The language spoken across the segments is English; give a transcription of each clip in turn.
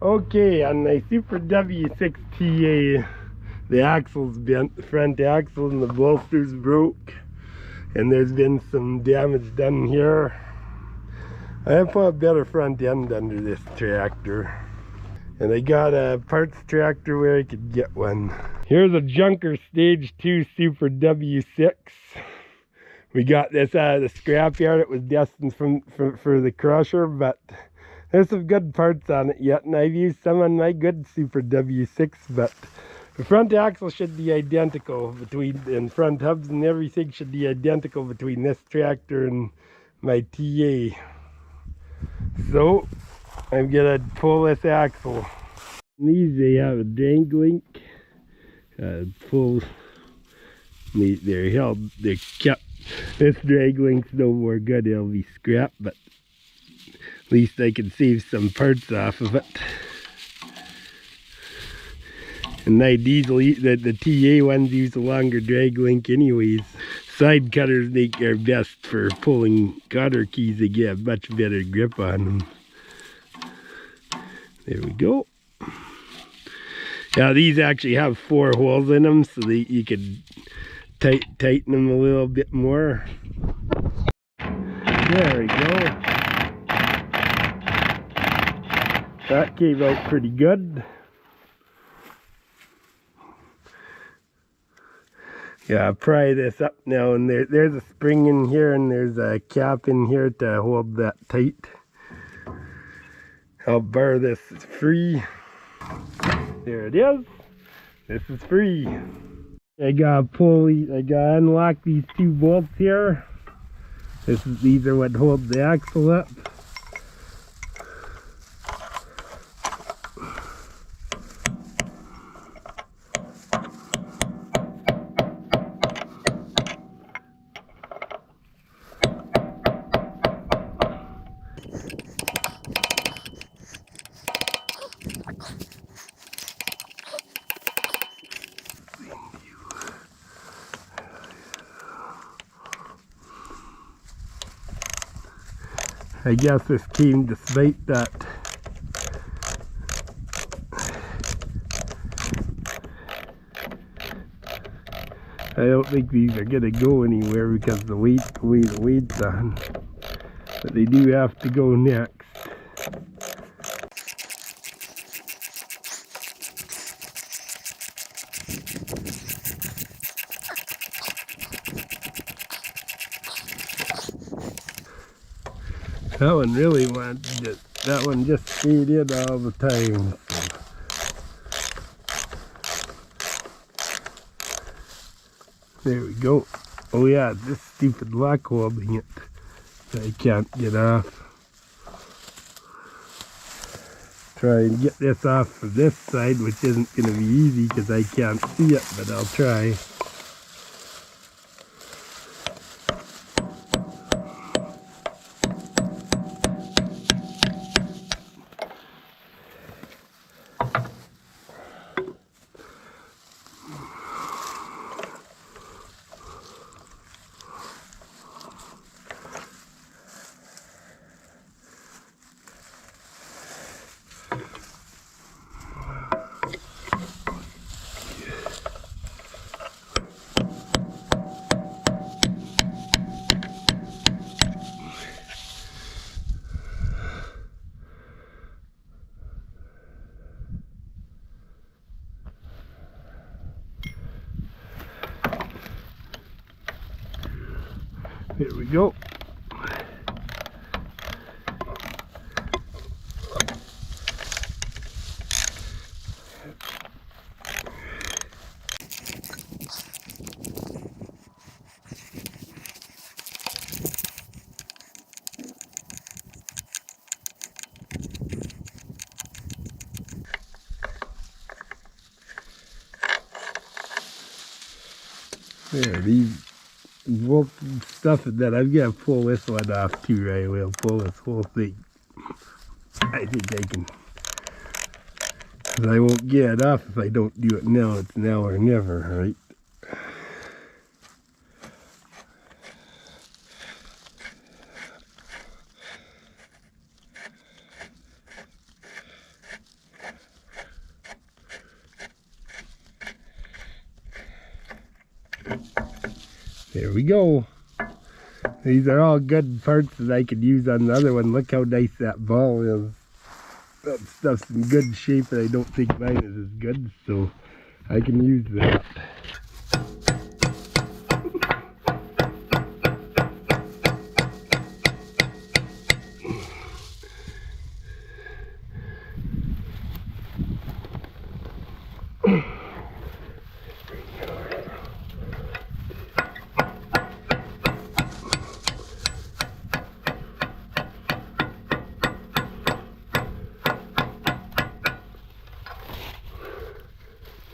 Okay, on the Super W6TA, the axle's bent, the front axle, and the bolster's broke. And there's been some damage done here. I have put a better front end under this tractor. And I got a parts tractor where I could get one. Here's a Junker Stage 2 Super W6. We got this out of the scrapyard. It was destined for the crusher, but there's some good parts on it yet, and I've used some on my good Super W6, but the front axle should be identical and front hubs and everything should be identical between this tractor and my TA. So I'm gonna pull this axle. These, they have a drag link. They're held, they're kept. This drag link's no more good, it'll be scrapped, but at least I can save some parts off of it. And the TA ones use a longer drag link anyways. Side cutters are best for pulling cutter keys to get a much better grip on them. There we go. Now these actually have 4 holes in them, so that you could tighten them a little bit more. There we go. That came out pretty good. Yeah, I'll pry this up now, and there's a spring in here and there's a cap in here to hold that tight. I'll bar this free. There it is. This is free. I gotta unlock these 2 bolts here. These are what hold the axle up. I guess this came despite that. I don't think these are gonna go anywhere because the way the weight's on. But they do have to go next. That one really wanted it. That one just stayed in all the time. So. There we go. Oh yeah, this stupid lock holding it. I can't get off. Try and get this off from this side, which isn't going to be easy because I can't see it, but I'll try. Here we go. There, these both stuff that I've got to pull this one off too, right? We'll pull this whole thing. I think I can. Because I won't get it off if I don't do it now. It's now or never, right? There we go. These are all good parts that I could use on the other one. Look how nice that ball is. That stuff's in good shape, and I don't think mine is as good, so I can use that.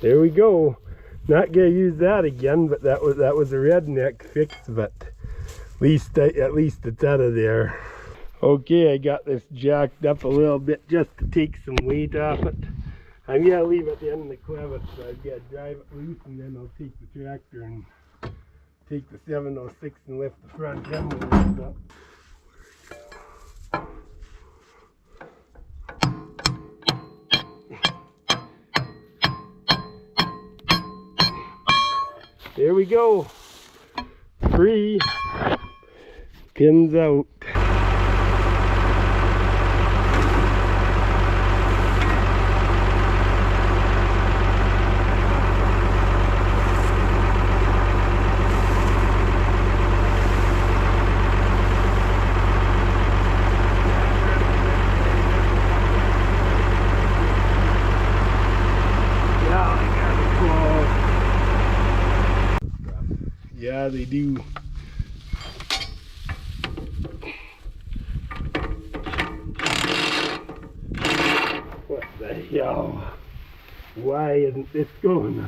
There we go. Not gonna use that again, but that was a redneck fix, but at least it's out of there. Okay, I got this jacked up a little bit just to take some weight off it. I'm gonna leave it at the end of the clevis, so I've got to drive it loose, and then I'll take the tractor and take the 706 and lift the front end a little bit. There we go. Free. Pins out. Yeah, they do. What the hell? Why isn't this going?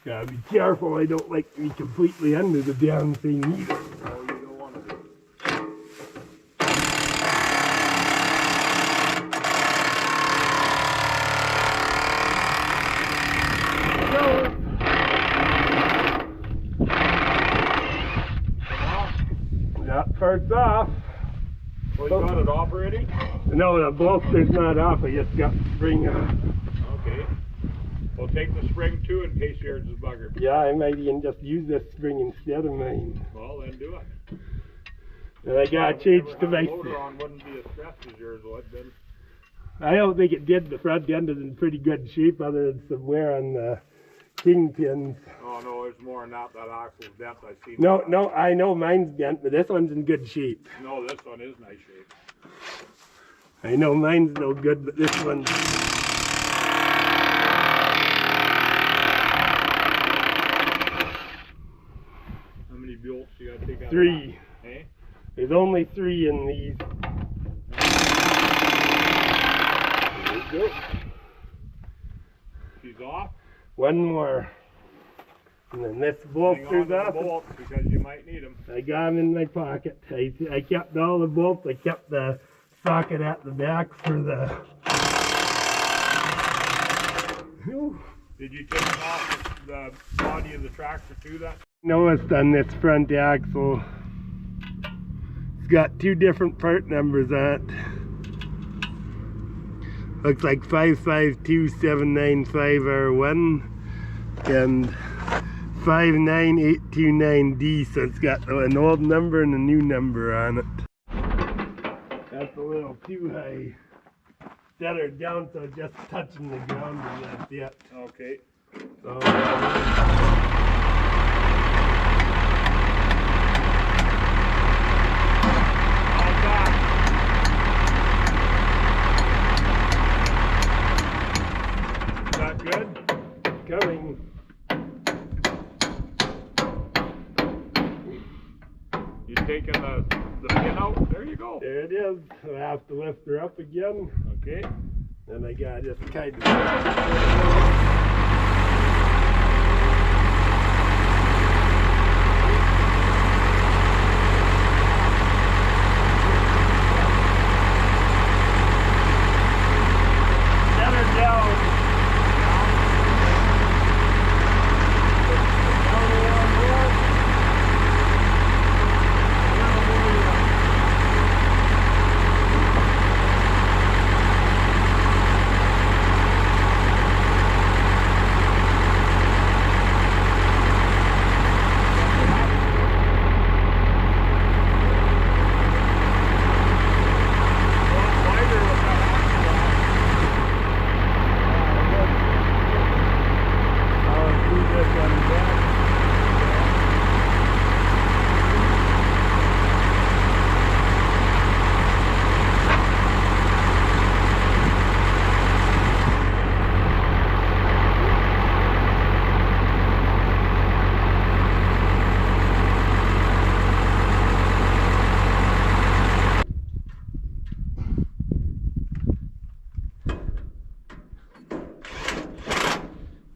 Gotta be careful, I don't like to be completely under the damn thing either. Oh, you don't want to do. That part's off. Well, you got it off already? No, the bolster's not off. I just got the spring off. Okay. Well, take the spring too in case yours is buggered. Yeah, I might even just use this spring instead of mine. Well, then do it. And I gotta change to my... motor on wouldn't be as stressed as yours would then. I don't think it did. The front end is in pretty good shape other than some wear on the kingpins. Oh no, there's more than that. That axle's bent. I see. No, I know mine's bent, but this one's in good shape. No, this one is nice shape. I know mine's no good, but this one's... How many bolts you gotta take out? 3. Hey? There's only 3 in these. There we go. She's off. One more. And then this bolster's off. Bolts because you might need them. I got them in my pocket. I kept all the bolts. I kept the socket at the back for the... Whew. Did you take off the body of the tractor too? That Noticed on this front axle, it's got 2 different part numbers on it. Looks like 552795R1 and 59829D, so it's got an old number and a new number on it. That's a little too high. Set her down so it's just touching the ground and that's it. okay. So, coming. You taking the pin out? There you go. There it is. I have to lift her up again. Okay. Then I gotta just kind of... Set her down.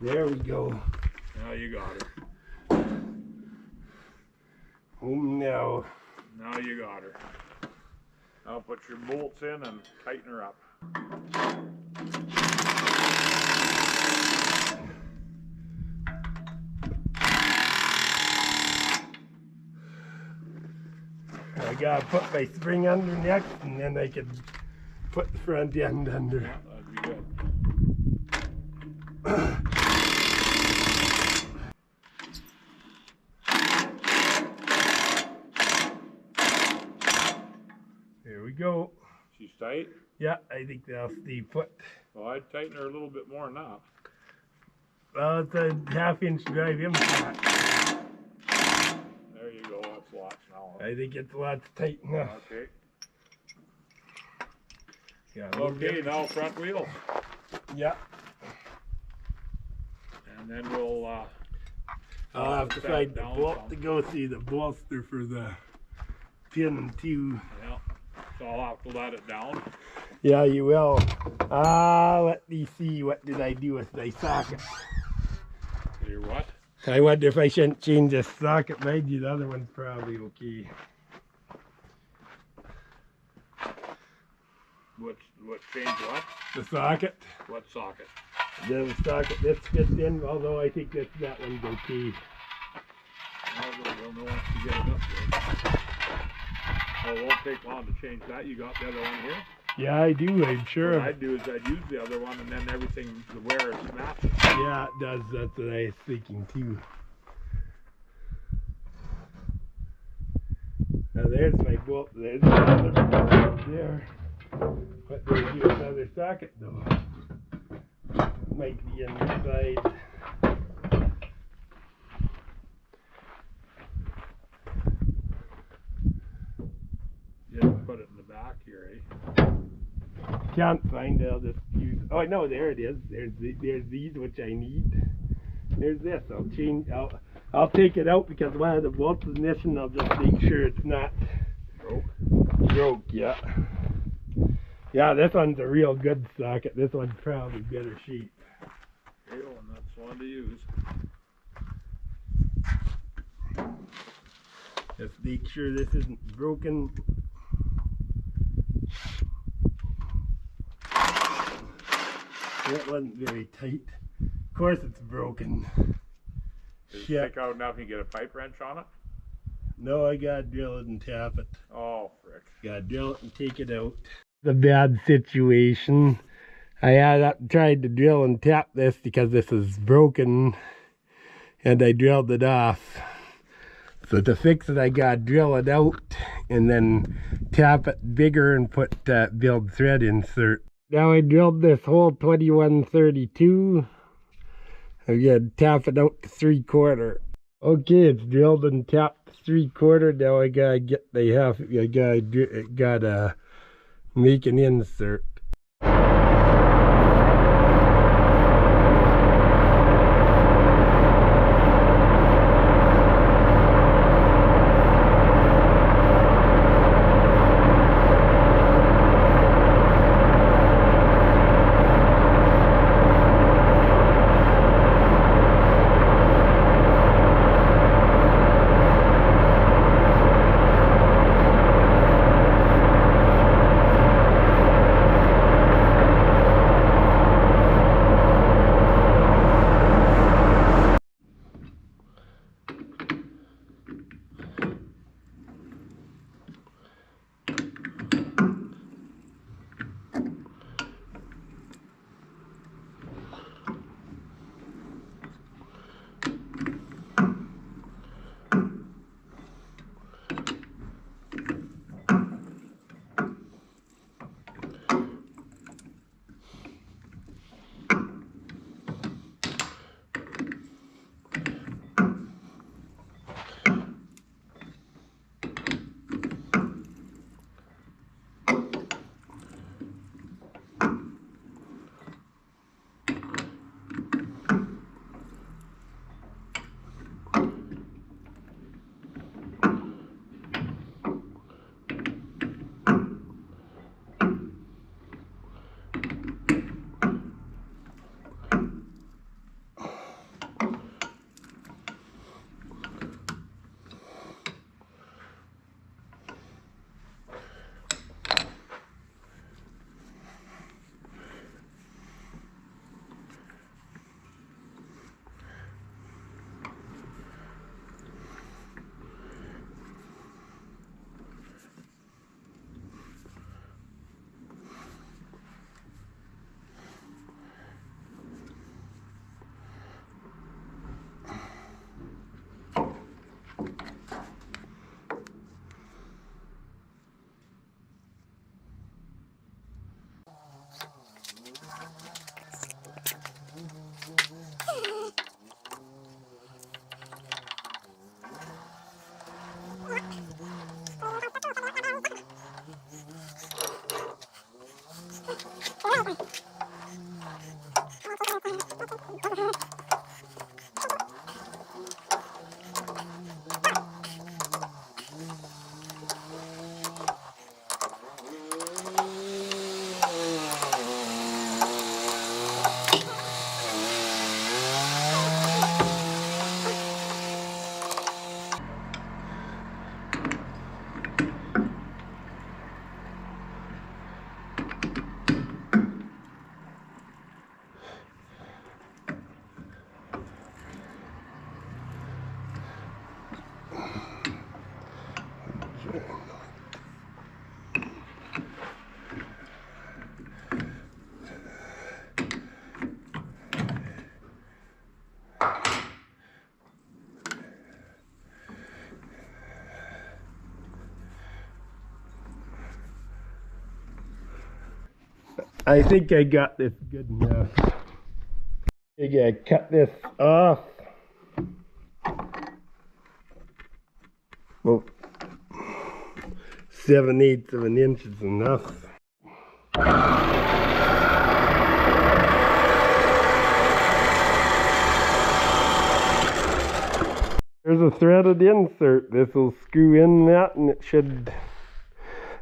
There we go. Now you got her. Home now. Now you got her. Now put your bolts in and tighten her up. I gotta put my spring under next, and then I can put the front end under. Yeah, that'd be good. There we go. She's tight? Yeah, I think that'll stay put. Well, I'd tighten her a little bit more than that. Well, it's a half-inch drive impact. There you go, that's lots now. I think it's lots tight enough. Okay. Yeah. Okay, now front wheel. Yeah. And then we'll I'll have to find the down bolt some. to go see the bolster for the pin too. Yeah. So I'll have to let it down. Yeah, you will. Let me see. What did I do with my socket? Your what? I wonder if I shouldn't change this socket. Maybe the other one's probably okay. What change what? The socket. What socket? The socket this fits in, although I think that one's okay. We'll know once you get it up there. Well, it won't take long to change that. You got the other one here? Yeah, I do, I'm sure. What I'd do is I'd use the other one and then everything, the wear is matches. Yeah, it does. That's what I was thinking too. Now there's my bolt. There's another bolt there. But there's you another socket though. Might be inside. Just put it in the back here, eh? Can't find it. I'll just use. Oh no, there it is. There's these which I need. There's this. I'll change. I'll take it out because one of the bolts is missing. I'll just make sure it's not broke. Yeah. Yeah, this one's a real good socket. This one's probably better shape. And that's one to use. Just make sure this isn't broken. That wasn't very tight. Of course it's broken. Did it Shit. stick out enough you get a pipe wrench on it? No, I gotta drill it and tap it. Oh, frick. Gotta drill it and take it out. It's a bad situation. I had tried to drill and tap this because this is broken and I drilled it off. So to fix it, I gotta drill it out and then tap it bigger and put build thread insert. Now I drilled this hole 2132. I gotta tap it out to 3/4. Okay, it's drilled and tapped to 3/4. Now I gotta get the half. I gotta make an insert. I think I got this good enough. I gotta cut this off. Well, 7/8 of an inch is enough. There's a threaded insert. This will screw in that and it should...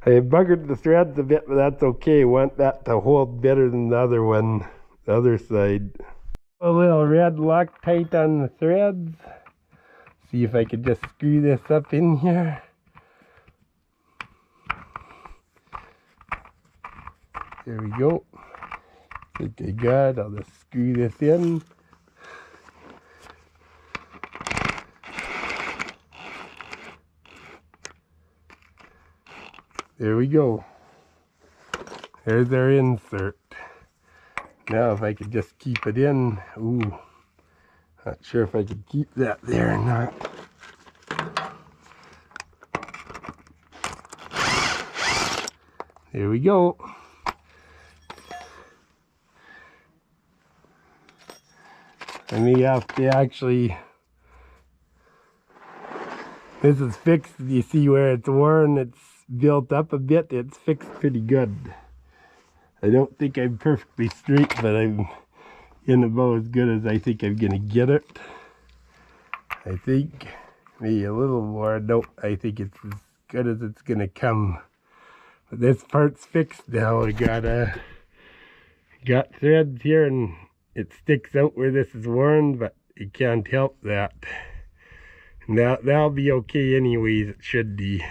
I buggered the threads a bit, but that's okay. I want that to hold better than the other one, the other side. A little red Loctite on the threads. See if I could just screw this up in here. There we go. I think I got it. I'll just screw this in. There we go. There's our insert. Now if I could just keep it in. Ooh, not sure if I could keep that there or not. There we go. I may have to actually... This is fixed. You see where it's worn? It's built up a bit. It's fixed pretty good. I don't think I'm perfectly straight, but I'm in about as good as I think I'm gonna get it. I think maybe a little more. Nope, I think it's as good as it's gonna come. But this part's fixed now. I got threads here and it sticks out where this is worn, but you can't help that. And that'll be okay anyways, it should be.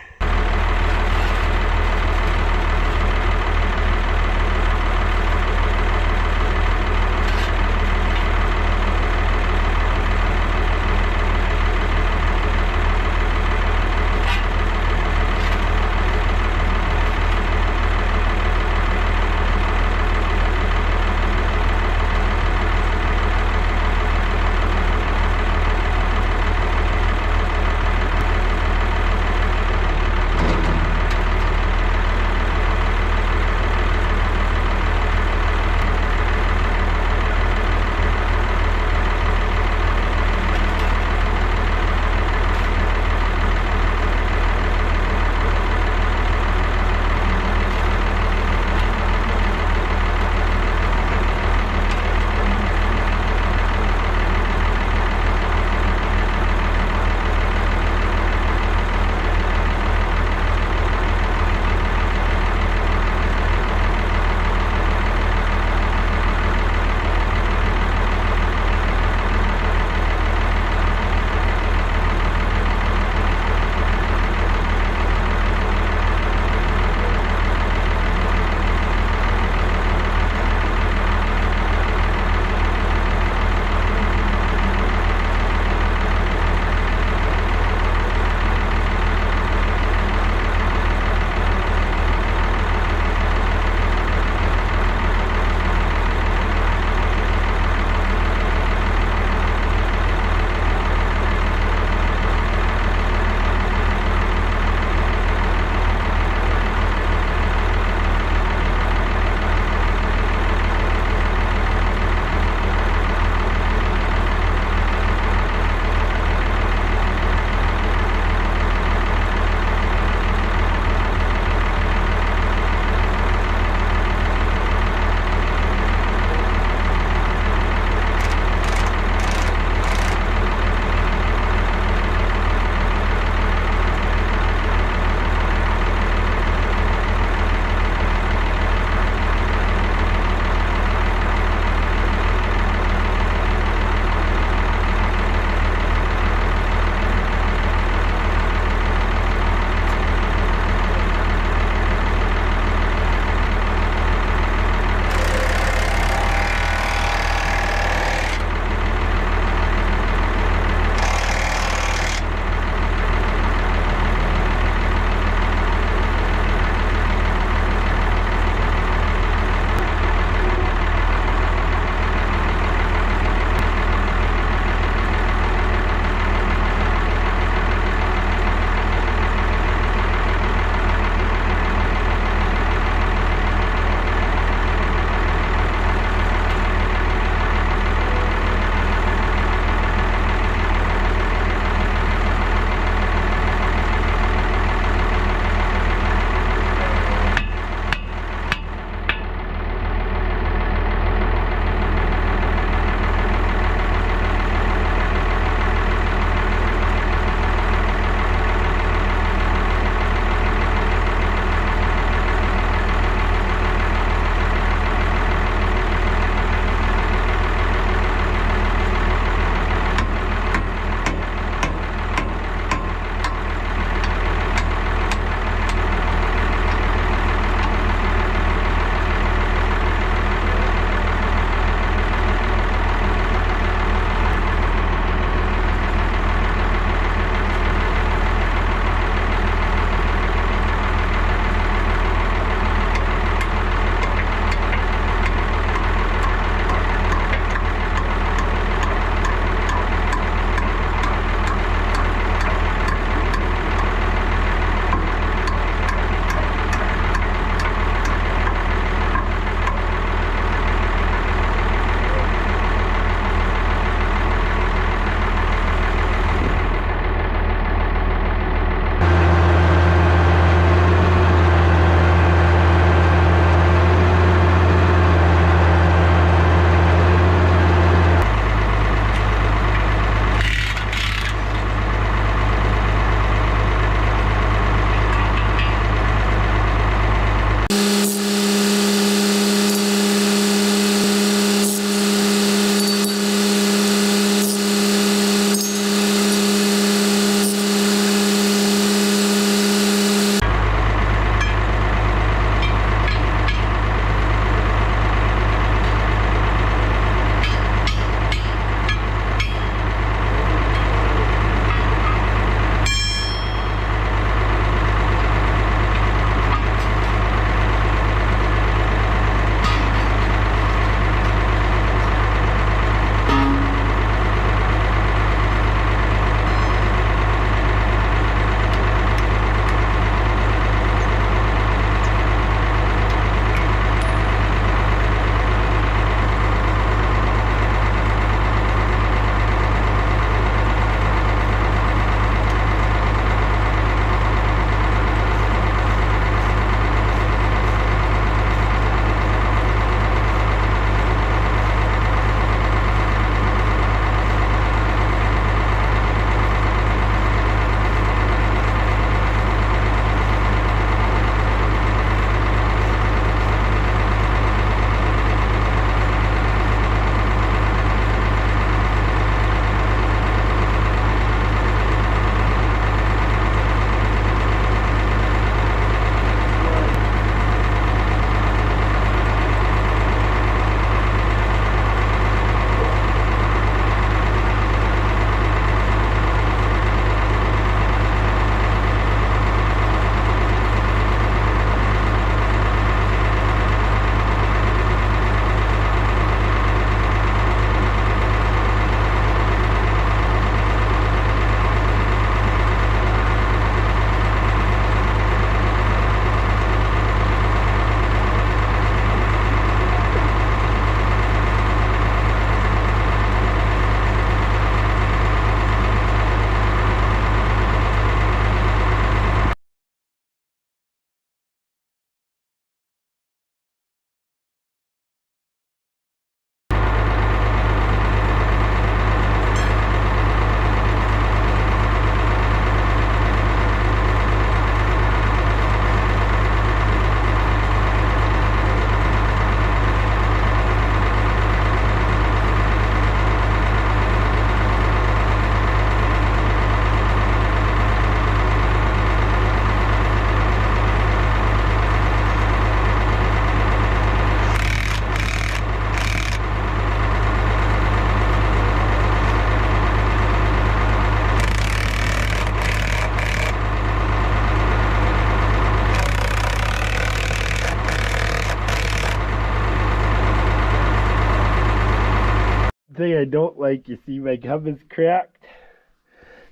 thing I don't like, you see my hub is cracked.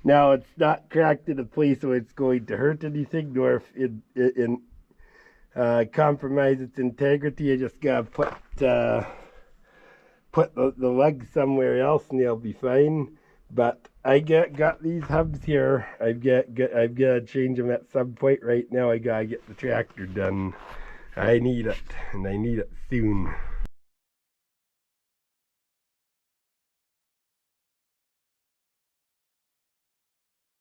Now it's not cracked in a place where it's going to hurt anything, nor if compromise its integrity. I just gotta put the leg somewhere else and they'll be fine. But I got these hubs here. I've got to change them at some point. Right now I gotta get the tractor done. I need it, and I need it soon.